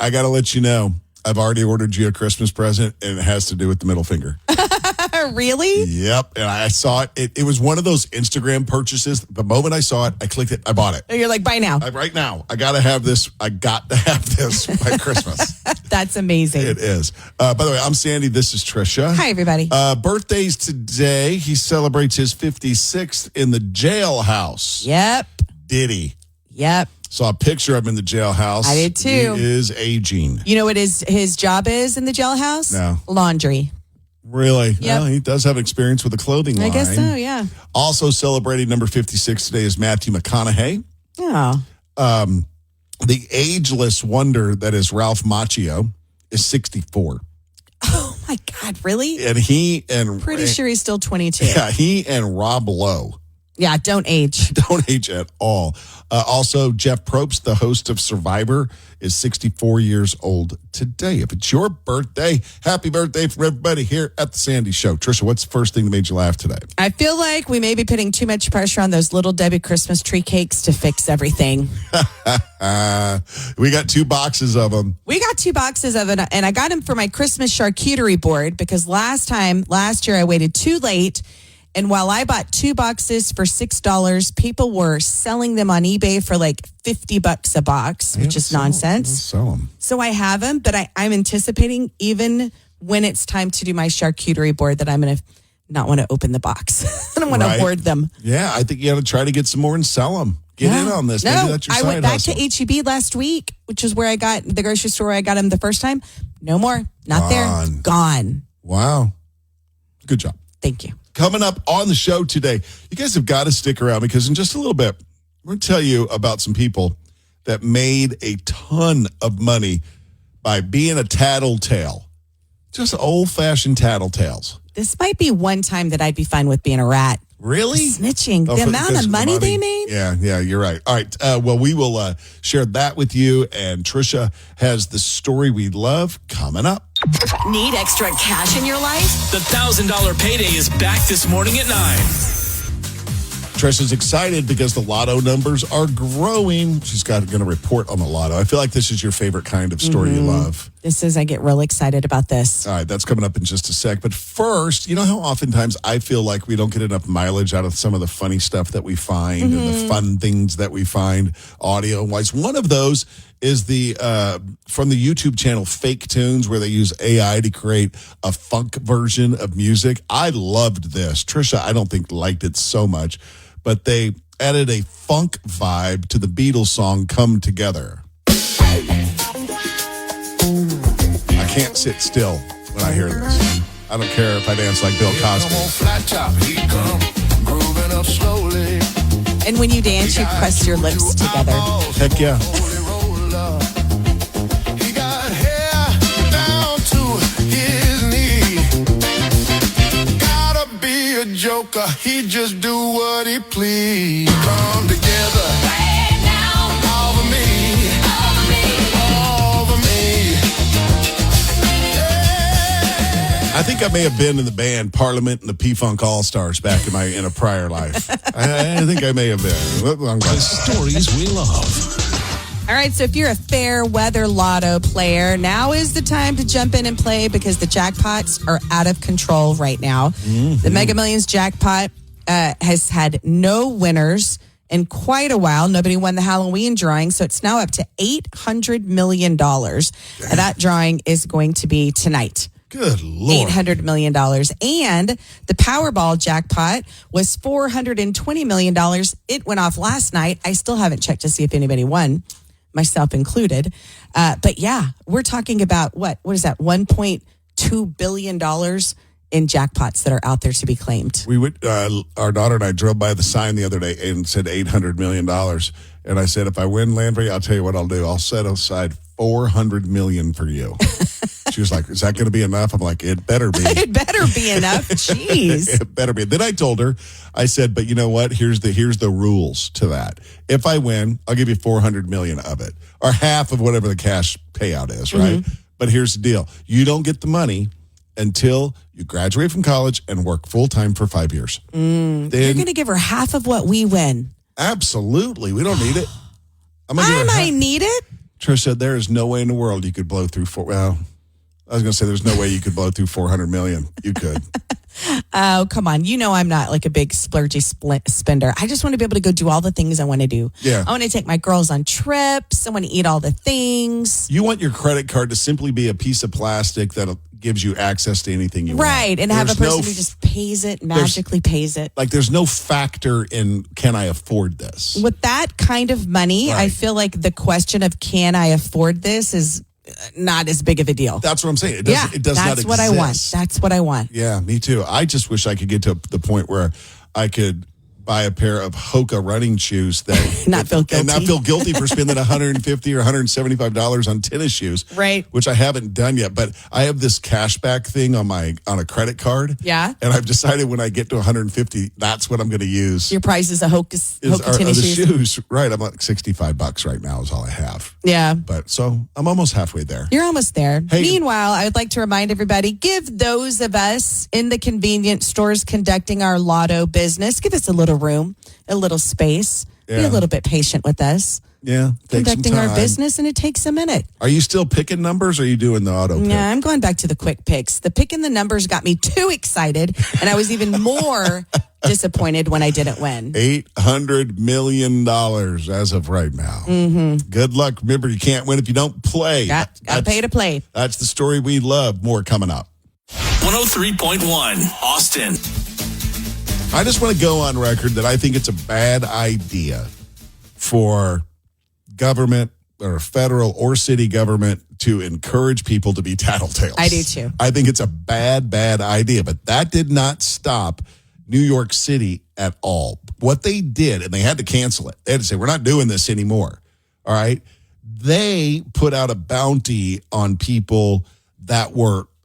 I got to let you know, I've already ordered you a Christmas present, and it has to do with the middle finger. Really? Yep. And I saw it. It was one of those Instagram purchases. The moment I saw it, I clicked it. I bought it. You're like, buy now. Right now. I got to have this. I got to have this by Christmas. That's amazing. It is. By the way, I'm Sandy. This is Tricia. Hi, everybody. Birthdays today. He celebrates his 56th in the jailhouse. Yep. Did he? Yep. Saw a picture of him in the jailhouse. I did too. He is aging. You know what his job is in the jailhouse? No. Laundry. Really? Yep. Well, he does have experience with the clothing line. I guess so, yeah. Also celebrating number 56 today is Matthew McConaughey. Oh. The ageless wonder that is Ralph Macchio is 64. Oh, my God. Really? And Pretty sure he's still 22. Yeah, he and Rob Lowe. Yeah, don't age. Don't age at all. Also, Jeff Probst, the host of Survivor, is 64 years old today. If it's your birthday, happy birthday from everybody here at the Sandy Show. Tricia, what's the first thing that made you laugh today? I feel like we may be putting too much pressure on those Little Debbie Christmas tree cakes to fix everything. We got 2 boxes of them. We got 2 boxes of it, and I got them for my Christmas charcuterie board because last year I waited too late. And while I bought 2 boxes for $6, people were selling them on eBay for like $50 a box, which is nonsense. Sell them. So I have them, but I'm anticipating even when it's time to do my charcuterie board that I'm going to not want to open the box. I don't want to hoard them. Yeah, I think you got to try to get some more and sell them. Get in on this. No, Maybe that's your side I went back hustle. to HEB last week, which is where I got the grocery store where I got them the first time. No more. Not there. Gone. Wow. Good job. Thank you. Coming up on the show today, you guys have got to stick around because in just a little bit, we're going to tell you about some people that made a ton of money by being a tattletale. Just old-fashioned tattletales. This might be one time that I'd be fine with being a rat. Really? Snitching. The amount of money they made? Yeah, you're right. All right. Well, we will share that with you. And Tricia has the story we love coming up. Need extra cash in your life? The $1,000 payday is back this morning at 9. Tricia's excited because the lotto numbers are growing. She's going to report on the lotto. I feel like this is your favorite kind of story you love. I get real excited about this. All right, that's coming up in just a sec. But first, you know how oftentimes I feel like we don't get enough mileage out of some of the funny stuff that we find and the fun things that we find audio-wise. One of those is the from the YouTube channel Fake Tunes, where they use AI to create a funk version of music. I loved this. Tricia, I don't think liked it so much, but they added a funk vibe to the Beatles song Come Together. I can't sit still when I hear this. I don't care if I dance like Bill Cosby. And when you dance, you press your lips together. Heck yeah. He got hair down to his knee. Gotta be a joker, he just do what he please. Come together. Right now. All for me. All for me. I think I may have been in the band Parliament and the P-Funk All-Stars back in a prior life. I think I may have been. The stories we love. All right, so if you're a fair weather lotto player, now is the time to jump in and play because the jackpots are out of control right now. The Mega Millions jackpot has had no winners in quite a while. Nobody won the Halloween drawing, so it's now up to $800 million. That drawing is going to be tonight. Good Lord. $800 million. And the Powerball jackpot was $420 million. It went off last night. I still haven't checked to see if anybody won, myself included. But yeah, we're talking about what is that? $1.2 billion in jackpots that are out there to be claimed. We would, our daughter and I drove by the sign the other day and said $800 million. And I said, if I win Landry, I'll tell you what I'll do. I'll set aside $400 million for you. She was like, is that going to be enough? I'm like, it better be. It better be enough. Jeez. It better be. Then I told her, I said, but you know what? Here's the rules to that. If I win, I'll give you $400 million of it, or half of whatever the cash payout is, right? But here's the deal. You don't get the money until you graduate from college and work full-time for 5 years. You're going to give her half of what we win. Absolutely. We don't need it. I might need it. Tricia, there is no way in the world you could blow through well, I was going to say there's no way you could blow through 400 million. You could. Oh, come on. You know I'm not like a big splurgy spender. I just want to be able to go do all the things I want to do. Yeah. I want to take my girls on trips. I want to eat all the things. You want your credit card to simply be a piece of plastic that gives you access to anything you want. Right. And have a person who just pays it, magically pays it. Like there's no factor in can I afford this? With that kind of money, I feel like the question of can I afford this is not as big of a deal. That's what I'm saying. It does not exist. That's what I want. That's what I want. Yeah, me too. I just wish I could get to the point where I could buy a pair of Hoka running shoes that not feel guilty. and not feel guilty for spending $150 or $175 on tennis shoes. Right. Which I haven't done yet, but I have this cashback thing on a credit card. Yeah. And I've decided when I get to 150, that's what I'm going to use. Your price is a Hoka Are tennis the shoes. Right. I'm like $65 right now is all I have. Yeah. But so I'm almost halfway there. You're almost there. Hey. Meanwhile, I would like to remind everybody, give those of us in the convenience stores conducting our lotto business, give us a little room, a little space. Be Yeah. a little bit patient with us. Yeah. Take some Conducting our time. business, and it takes a minute. Are you still picking numbers or are you doing the auto pick? Yeah, I'm going back to the quick picks. The pick and the numbers got me too excited, and I was even more disappointed when I didn't win. $800 million as of right now. Mm-hmm. Good luck. Remember, you can't win if you don't play. Got to pay to play. That's the story we love. More coming up. 103.1 Austin. I just want to go on record that I think it's a bad idea for government or federal or city government to encourage people to be tattletales. I do too. I think it's a bad idea, but that did not stop New York City at all. What they did, and they had to cancel it. They had to say, we're not doing this anymore. All right. They put out a bounty on people that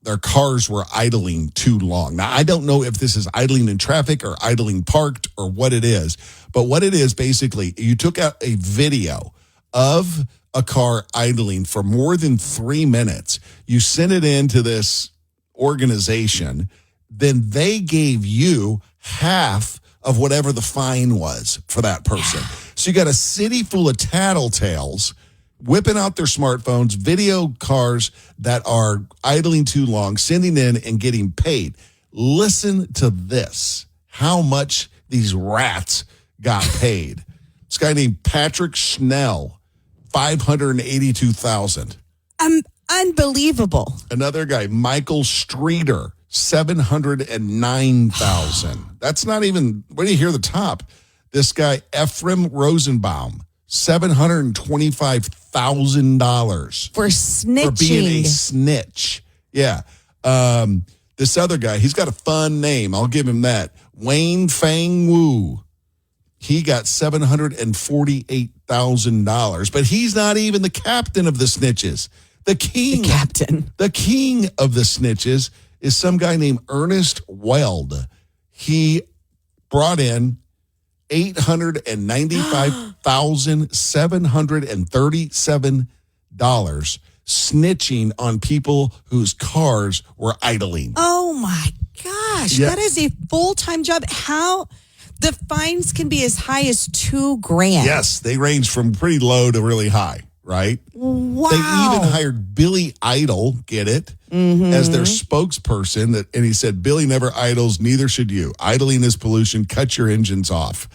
their cars were idling too long. Now, I don't know if this is idling in traffic or idling parked or what it is, but what it is basically, you took out a video of a car idling for more than 3 minutes. You sent it into this organization, then they gave you half of whatever the fine was for that person. So you got a city full of tattletales whipping out their smartphones, video cars that are idling too long, sending in and getting paid. Listen to this, how much these rats got paid. This guy named Patrick Schnell, $582,000. Unbelievable. Another guy, Michael Streeter, $709,000. That's not even, when you hear the top, this guy, Ephraim Rosenbaum, $725,000 For snitching. for being a snitch. Yeah. This other guy, he's got a fun name. I'll give him that. Wayne Fang Wu. He got $748,000, but he's not even the captain of the snitches. The king of the snitches is some guy named Ernest Weld. He brought in $895,737 snitching on people whose cars were idling. Oh my gosh. Yeah. That is a full-time job. How the fines can be as high as $2,000. Yes, they range from pretty low to really high, right? Wow. They even hired Billy Idol, get it, as their spokesperson. And he said, Billy never idles, neither should you. Idling is pollution. Cut your engines off.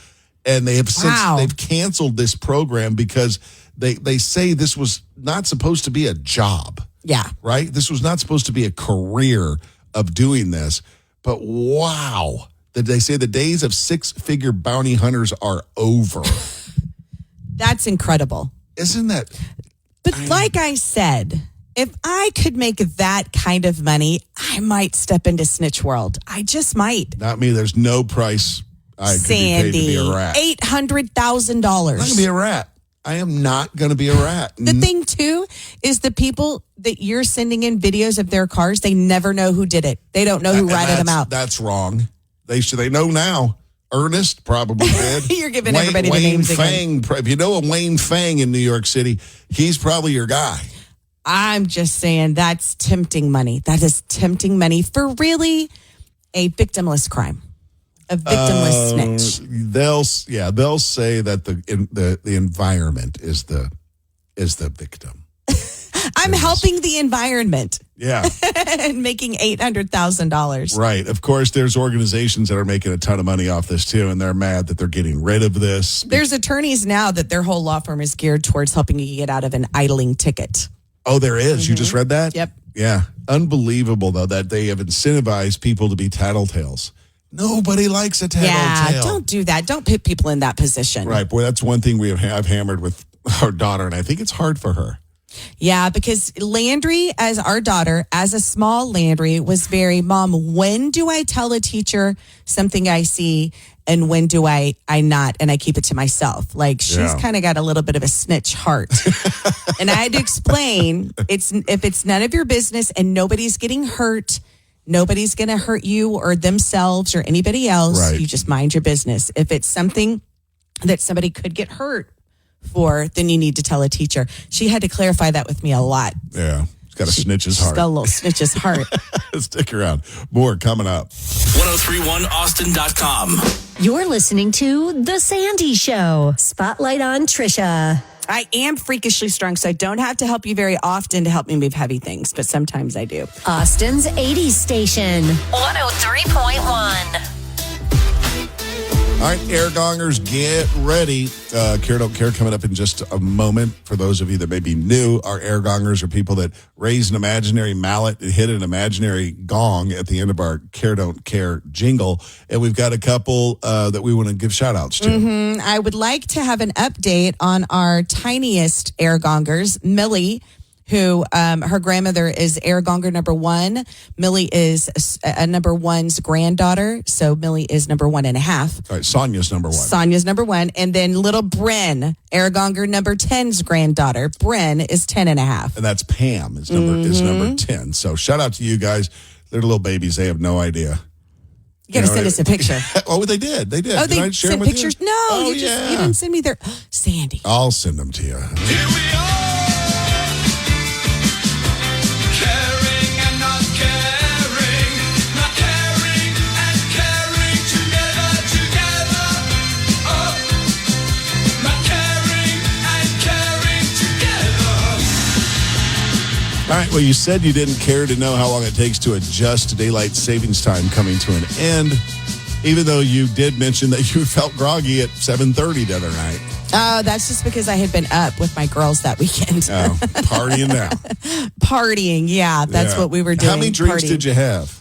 And they have they've canceled this program because they say this was not supposed to be a job. Yeah. Right? This was not supposed to be a career of doing this. But wow. Did they say the days of six-figure bounty hunters are over? That's incredible. Isn't that? But like I said, if I could make that kind of money, I might step into snitch world. I just might. Not me. There's no price I could be paid to be a rat. $800,000. I'm not going to be a rat. I am not going to be a rat. The thing, too, is the people that you're sending in videos of their cars, they never know who did it. They don't know who ratted them out. That's wrong. They know now. Ernest probably did. You're giving everybody the names Fang, again. if you know a Wayne Fang in New York City, he's probably your guy. I'm just saying that's tempting money. That is tempting money for really a victimless crime. A victimless snitch. They'll say that the environment is the is the victim. I'm helping the environment Yeah. and making $800,000. Right. Of course, there's organizations that are making a ton of money off this too, and they're mad that they're getting rid of this. There's attorneys now that their whole law firm is geared towards helping you get out of an idling ticket. Oh, there is. You just read that? Yep. Yeah. Unbelievable, though, that they have incentivized people to be tattletales. Nobody likes a tattletale. Yeah, don't do that. Don't put people in that position. Right. Boy, that's one thing I've hammered with our daughter, and I think it's hard for her. Yeah, because Landry, as our daughter, as a small Landry, was very, Mom, when do I tell a teacher something I see and when do I not? And I keep it to myself. Like, she's kind of got a little bit of a snitch heart. And I had to explain, if it's none of your business and nobody's getting hurt, nobody's going to hurt you or themselves or anybody else. Right. You just mind your business. If it's something that somebody could get hurt for, then you need to tell a teacher. She had to clarify that with me a lot. Yeah. She's got a snitch's heart. She's got a little snitch's heart. Stick around. More coming up. 1031austin.com. You're listening to The Sandy Show. Spotlight on Tricia. I am freakishly strong, so I don't have to help you very often to help me move heavy things, but sometimes I do. Austin's 80s station. 103.1. All right, air gongers, get ready. Care Don't Care coming up in just a moment. For those of you that may be new, our air gongers are people that raise an imaginary mallet and hit an imaginary gong at the end of our Care Don't Care jingle. And we've got a couple that we want to give shout outs to. I would like to have an update on our tiniest air gongers, Millie, who her grandmother is air gonger number 1. Millie is a number 1's granddaughter, so Millie is number 1.5. All right, Sonia's number 1. Sonia's number 1. And then little Bryn, air gonger number 10's granddaughter. Bryn is 10.5. And that's Pam is number 10. So shout out to you guys. They're little babies. They have no idea. You got to send us a picture. Oh, they did. They did. Oh, Did I they share sent them with pictures? you? No, Oh, you didn't send me their... Sandy. I'll send them to you. Here we are, caring and not caring, not caring and caring together. Oh, not caring and caring together. All right. Well, you said you didn't care to know how long it takes to adjust to daylight savings time coming to an end, even though you did mention that you felt groggy at 7:30 the other night. Oh, that's just because I had been up with my girls that weekend. Oh, partying now. Partying, yeah. That's what we were doing. How many drinks did you have?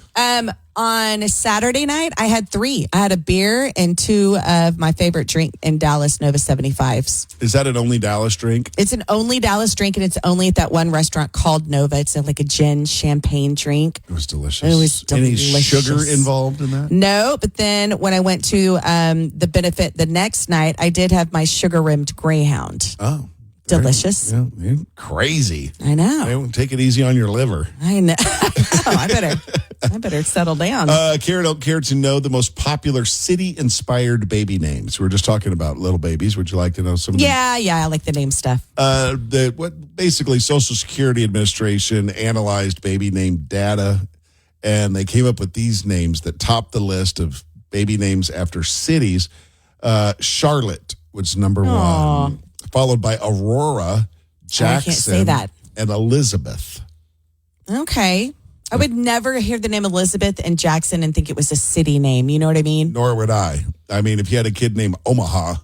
On Saturday night, I had 3. I had a beer and 2 of my favorite drink in Dallas, Nova 75s. Is that an only Dallas drink? It's an only Dallas drink, and it's only at that one restaurant called Nova. It's like a gin champagne drink. It was delicious. It was delicious. Any sugar involved in that? No, but then when I went to the benefit the next night, I did have my sugar-rimmed Greyhound. Oh. Delicious. Yeah, you're crazy. I know. They won't take it easy on your liver. I know. I better settle down. Care Don't Care to know the most popular city-inspired baby names. We were just talking about little babies. Would you like to know some of them? Yeah, I like the name stuff. Basically, Social Security Administration analyzed baby name data, and they came up with these names that top the list of baby names after cities. Charlotte was number 1, followed by Aurora, Jackson, I can't say that. and Elizabeth. Okay. I would never hear the name Elizabeth and Jackson and think it was a city name. You know what I mean? Nor would I. I mean, if you had a kid named Omaha.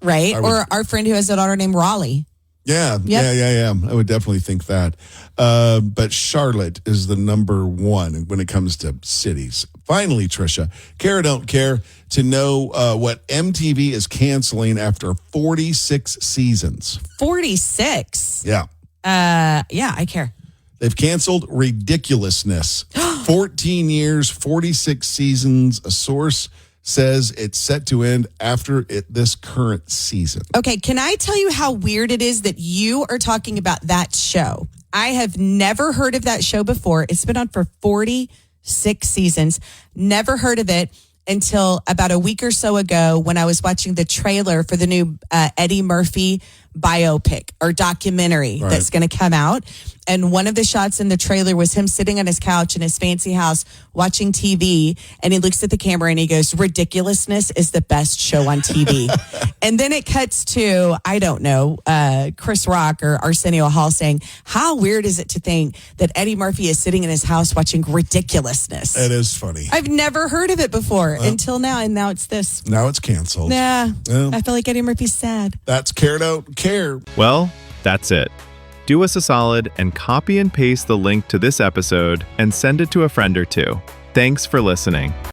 Right? Or our friend who has a daughter named Raleigh. Yeah. I would definitely think that. But Charlotte is the number 1 when it comes to cities. Finally, Tricia, Care or Don't Care to know what MTV is canceling after 46 seasons. 46? Yeah. Yeah, I care. They've canceled Ridiculousness. 14 years, 46 seasons. A source says it's set to end after this current season. Okay, can I tell you how weird it is that you are talking about that show? I have never heard of that show before. It's been on for 46 seasons. Never heard of it until about a week or so ago when I was watching the trailer for the new Eddie Murphy biopic or documentary Right. that's going to come out. And one of the shots in the trailer was him sitting on his couch in his fancy house watching TV. And he looks at the camera and he goes, Ridiculousness is the best show on TV. And then it cuts to, I don't know, Chris Rock or Arsenio Hall saying, how weird is it to think that Eddie Murphy is sitting in his house watching Ridiculousness? It is funny. I've never heard of it before until now. And now it's this. Now it's canceled. Yeah. Well. I feel like Eddie Murphy's sad. That's Care Don't Care. Well, that's it. Do us a solid and copy and paste the link to this episode and send it to a friend or two. Thanks for listening.